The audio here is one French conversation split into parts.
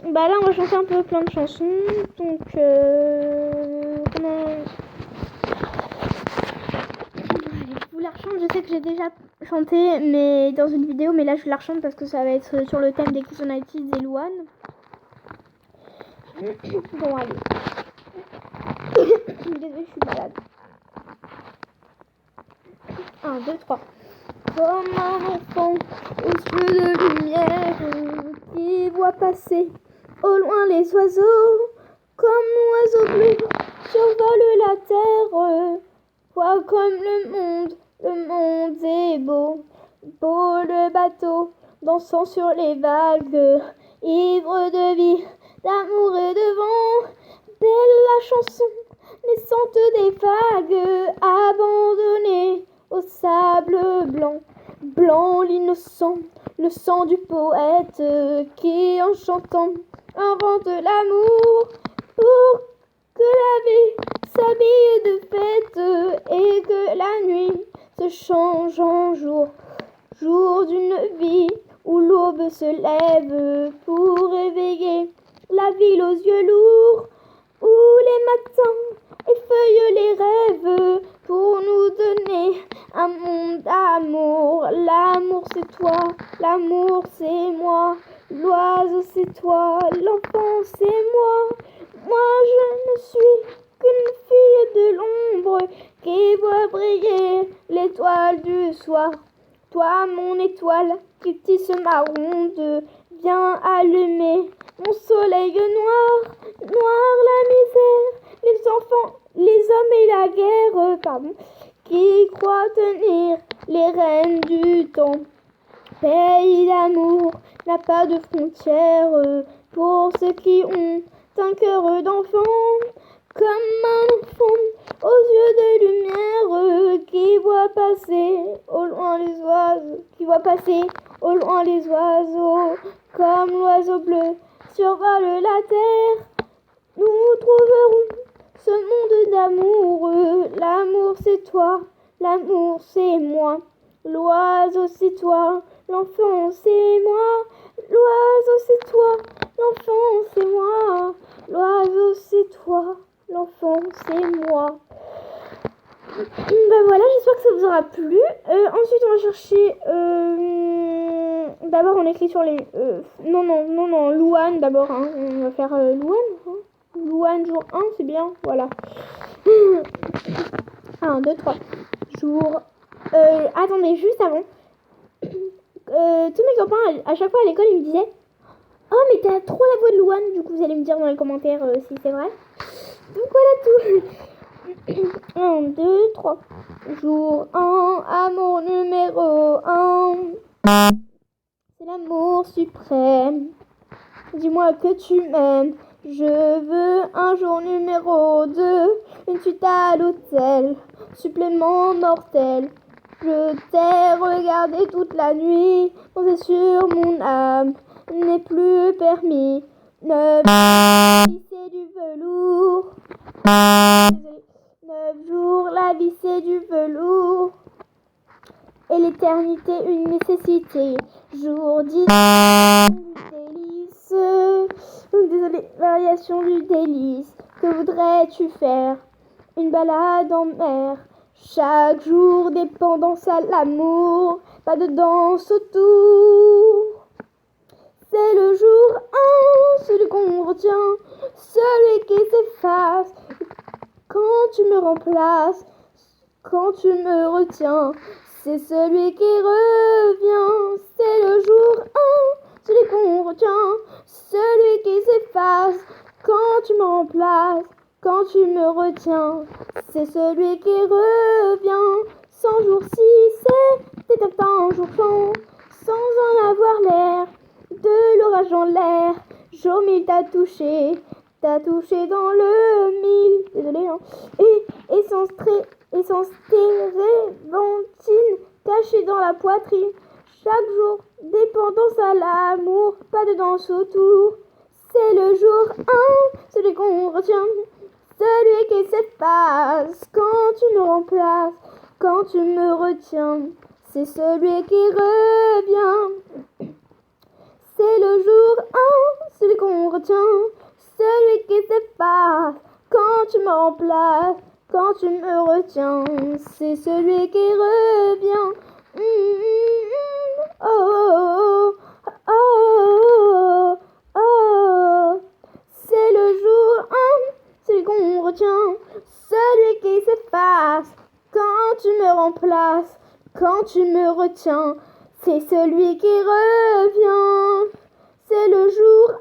Bah là, on va chanter un peu plein de chansons. Donc, comment... Allez, je vous la rechante. Je sais que j'ai déjà chanté mais dans une vidéo, mais là, je la rechante parce que ça va être sur le thème des Kids United et Louane. Bon, allez. Désolée, je suis malade. 1, 2, 3. Comme un enfant aux yeux de lumière qui voit passer au loin les oiseaux, comme l'oiseau bleu survole la terre. Vois comme le monde est beau, beau le bateau dansant sur les vagues, ivre de vie, d'amour et de vent, belle la chanson naissante des vagues, abandonnée au sable blanc, blanc l'innocent, le sang du poète qui en chantant invente l'amour pour que la vie s'habille de fête et que la nuit se change en jour, jour d'une vie où l'aube se lève pour réveiller la ville aux yeux lourds, où les matins effeuillent les rêves pour nous donner un monde d'amour. L'amour c'est toi, l'amour c'est moi, l'oiseau c'est toi, l'enfant c'est moi. Moi je ne suis qu'une fille de l'ombre qui voit briller l'étoile du soir. Toi mon étoile qui tisse ma ronde, viens allumer mon soleil noir, noir la misère, les enfants, les hommes et la guerre, qui croient tenir les rênes du temps. Pays d'amour n'a pas de frontières pour ceux qui ont un cœur d'enfant, comme un enfant aux yeux de lumière qui voit passer au loin les oiseaux, qui voit passer au loin les oiseaux, comme l'oiseau bleu survole la terre. Nous trouverons ce monde d'amour. L'amour c'est toi, l'amour c'est moi, l'oiseau c'est toi, l'enfant c'est moi, l'oiseau c'est toi, l'enfant c'est moi, l'oiseau c'est toi, l'enfant c'est moi. Ben voilà, j'espère que ça vous aura plu. Ensuite on va chercher d'abord on écrit sur les non Louane d'abord, hein. On va faire Louane, hein. Louane jour 1 c'est bien, voilà. 1, 2, 3 jour. Attendez, juste avant, tous mes copains à chaque fois à l'école ils me disaient: oh mais t'as trop la voix de Louane. Du coup vous allez me dire dans les commentaires si c'est vrai. Donc voilà tout. 1, 2, 3 jour 1, amour numéro 1. C'est l'amour suprême. Dis-moi que tu m'aimes. Je veux un jour numéro 2, une suite à l'hôtel, supplément mortel. Je t'ai regardé toute la nuit, pensé sur mon âme, n'est plus permis. 9 jours, c'est du velours. 9 jours, la vie c'est du velours. Et l'éternité une nécessité. Jour 10, délice. Désolée, variation du délice. Que voudrais-tu faire? Une balade en mer. Chaque jour, dépendance à l'amour. Pas de danse autour. C'est le jour 1, celui qu'on retient. Celui qui s'efface. Quand tu me remplaces, quand tu me retiens. C'est celui qui revient, c'est le jour 1, celui qu'on retient, celui qui s'efface, quand tu me remplaces, quand tu me retiens, c'est celui qui revient, 100 jours si c'était un jour chant, sans en avoir l'air, de l'orage en l'air, jour 1000 t'as touché dans le 1000, désolé hein, et sans stéréventine cachée dans la poitrine. Chaque jour, dépendance à l'amour, pas de danse autour. C'est le jour 1, celui qu'on retient, celui qui s'efface quand tu me remplaces, quand tu me retiens. C'est celui qui revient. C'est le jour 1, celui qu'on retient. retiens, celui qui s'efface quand tu me remplaces, quand tu me retiens, c'est celui qui revient. Oh, oh, oh, oh, oh, oh. C'est le jour, celui qu'on retient, celui qui s'efface quand tu me remplaces, quand tu me retiens, c'est celui qui revient. C'est le jour,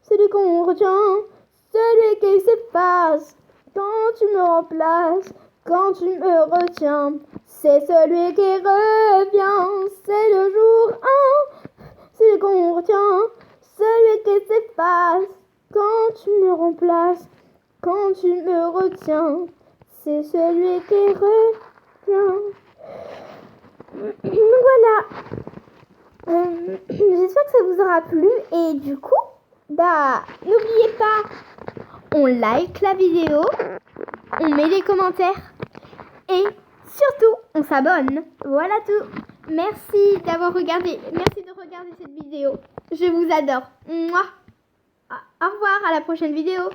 celui qu'on retient, celui qui s'efface quand tu me remplaces, quand tu me retiens, c'est celui qui revient. C'est le jour, celui qu'on retient, celui qui s'efface quand tu me remplaces, quand tu me retiens, c'est celui qui revient. Voilà. J'espère que ça vous aura plu et du coup, n'oubliez pas, on like la vidéo, on met des commentaires et surtout, on s'abonne. Voilà tout. Merci d'avoir regardé. Merci de regarder cette vidéo. Je vous adore. Mouah. Au revoir, à la prochaine vidéo.